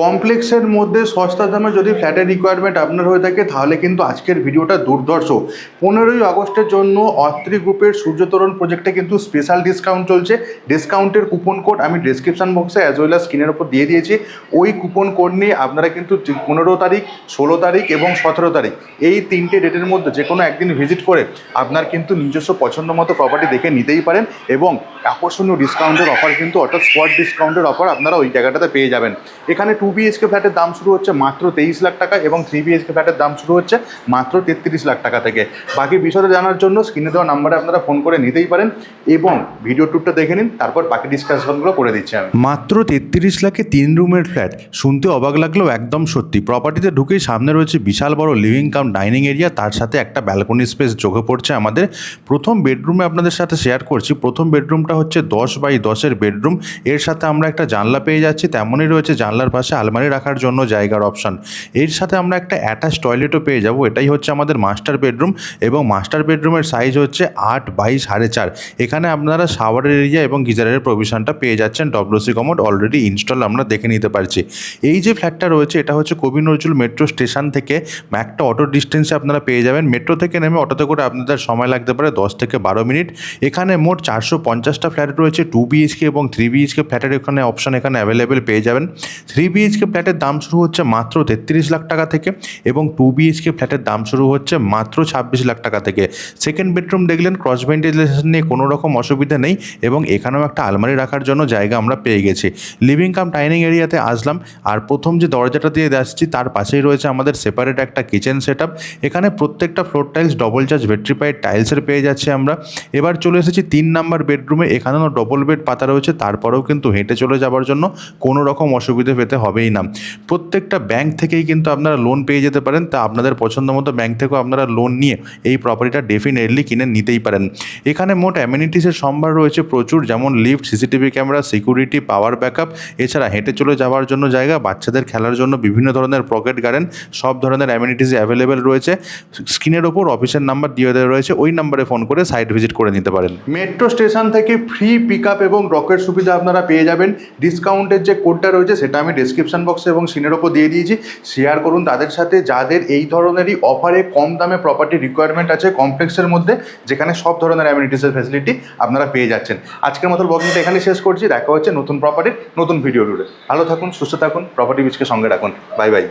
কমপ্লেক্সের মধ্যে সস্তা দামে যদি ফ্ল্যাটের রিকোয়ারমেন্ট আপনার হয়ে থাকে তাহলে কিন্তু আজকের ভিডিওটা দুর্ধর্ষ। 15ই আগস্টের জন্য অত্রি গ্রুপের সূর্যতরণ প্রজেক্টে কিন্তু স্পেশাল ডিসকাউন্ট চলছে। ডিসকাউন্টের কুপন কোড আমি ডিসক্রিপশন বক্সে অ্যাজ ওয়েল অ্যাজ স্ক্রিনের ওপর দিয়ে দিয়েছি। ওই কুপন কোড নিয়ে আপনারা কিন্তু 15 তারিখ, 16 তারিখ এবং 17 তারিখ এই 3টে ডেটের মধ্যে যে কোনো একদিন ভিজিট করে আপনার কিন্তু নিজস্ব পছন্দ মতো প্রপার্টি দেখে নিতেই পারেন এবং আকর্ষণীয় ডিসকাউন্টের অফার কিন্তু অর্থাৎ স্পট ডিসকাউন্টের অফার আপনারা ওই জায়গাটাতে পেয়ে যাবেন। এখানে 2 BHK ফ্ল্যাটের দাম শুরু হচ্ছে মাত্র 23 লাখ টাকা এবং 3 BHK ফ্ল্যাটের দাম শুরু হচ্ছে মাত্র 33 লাখ টাকা থেকে। বাকি বিষয়টা জানার জন্য স্ক্রিনে দেওয়া নাম্বারে আপনারা ফোন করে নিতেই পারেন এবং ভিডিও টুরটা দেখে নিন, তারপর বাকি ডিসকাশনগুলো করে দিচ্ছি আমি। মাত্র 33 লাখে 3 রুমের ফ্ল্যাট, শুনতে অবাক লাগলেও একদম সত্যি। প্রপার্টিতে ঢুকেই সামনে রয়েছে বিশাল বড় লিভিং কাম ডাইনিং এরিয়া, তার সাথে একটা ব্যালকনি স্পেস চোখে পড়ছে আমাদের। প্রথম বেডরুমে আপনাদের সাথে শেয়ার করছি। প্রথম বেডরুমটা হচ্ছে 10x10-এর বেডরুম। এর সাথে আমরা একটা জানলা পেয়ে যাচ্ছি, তেমনই রয়েছে জানলার পাশে আলমারি রাখার জন্য জায়গার অপশান। এর সাথে আমরা একটা অ্যাটাচ টয়লেটও পেয়ে যাব। এটাই হচ্ছে আমাদের মাস্টার বেডরুম এবং মাস্টার বেডরুমের সাইজ হচ্ছে 8x4.5। এখানে আপনারা শাওয়ারের এরিয়া এবং গিজারের প্রভিশনটা পেয়ে যাচ্ছেন। WC কমোড অলরেডি ইনস্টল আমরা দেখে নিতে পারছি। এই যে ফ্ল্যাটটা রয়েছে এটা হচ্ছে কবি নজরুল মেট্রো স্টেশন থেকে একটা অটো ডিস্টেন্সে আপনারা পেয়ে যাবেন। মেট্রো থেকে নেমে অটোতে করে আপনাদের সময় লাগতে পারে 10 থেকে 12 মিনিট। এখানে মোট 450টা ফ্ল্যাট রয়েছে। 2 BHK এবং 3 BHK ফ্ল্যাটের এখানে অপশান এখানে অ্যাভেলেবেল পেয়ে যাবেন। 3 BHK ফ্ল্যাটের দাম শুরু হচ্ছে মাত্র 33 লাখ টাকা থেকে এবং 2 BHK ফ্ল্যাটের দাম শুরু হচ্ছে মাত্র 26 লাখ টাকা থেকে। সেকেন্ড বেডরুম দেখলেন, ক্রস ভেন্টিলেশন নিয়ে কোনো রকম অসুবিধা নেই এবং এখানেও একটা আলমারি রাখার জন্য জায়গা আমরা পেয়ে গেছি। লিভিং কাম ডাইনিং এরিয়াতে আসলাম আর প্রথম যে দরজাটা দিয়ে আসছি তার পাশেই রয়েছে আমাদের সেপারেট একটা কিচেন সেট আপ। এখানে প্রত্যেকটা floor tiles double charge vitrified টাইলসের পেয়ে যাচ্ছি আমরা। এবার চলে এসেছি 3 নাম্বার বেডরুমে। এখানেও ডবল বেড পাতা রয়েছে, তারপরেও কিন্তু হেঁটে চলে যাওয়ার জন্য কোনো রকম অসুবিধে পেতে হবেই না। প্রত্যেকটা ব্যাংক থেকেই কিন্তু আপনারা লোন পেয়ে যেতে পারেন, তা আপনাদের পছন্দ মতো ব্যাংক থেকেও আপনারা লোন নিয়ে এই প্রপার্টিটা ডেফিনেটলি কিনে নিতেই পারেন। এখানে মোট অ্যামিনিটিসের সম্ভার রয়েছে প্রচুর, যেমন lift, CCTV camera, security, power backup, এছাড়া হেঁটে চলে যাওয়ার জন্য জায়গা, বাচ্চাদের খেলার জন্য বিভিন্ন ধরনের পকেট গার্ডেন, সব ধরনের অ্যামিনিটিস অ্যাভেলেবেল রয়েছে। স্ক্রিনের ওপর অফিসের নাম্বার দিয়ে দেওয়া রয়েছে, ওই নাম্বারে ফোন করে সাইট ভিজিট করে নিতে পারেন। মেট্রো স্টেশন থেকে ফ্রি পিক আপ এবং ড্রপের সুবিধা আপনারা পেয়ে যাবেন। ডিসকাউন্টের যে কোডটা রয়েছে সেটা আমি ডিসক্রিপশন বক্সে এবং স্ক্রিনের ওপর দিয়ে দিয়েছি। শেয়ার করুন তাদের সাথে যাদের এই ধরনেরই অফারে কম দামে প্রপার্টি রিকোয়ারমেন্ট আছে কমপ্লেক্সের মধ্যে, যেখানে সব ধরনের অ্যামিনিটিসের ফ্যাসিলিটি আপনারা পেয়ে যাচ্ছেন। আজকের মতো ব্লগিংটা এখানে শেষ করছি। দেখা হচ্ছে নতুন প্রপার্টির নতুন ভিডিও জুড়ে। ভালো থাকুন, সুস্থ থাকুন, প্রপার্টি বিচকে সঙ্গে রাখুন। Bye bye.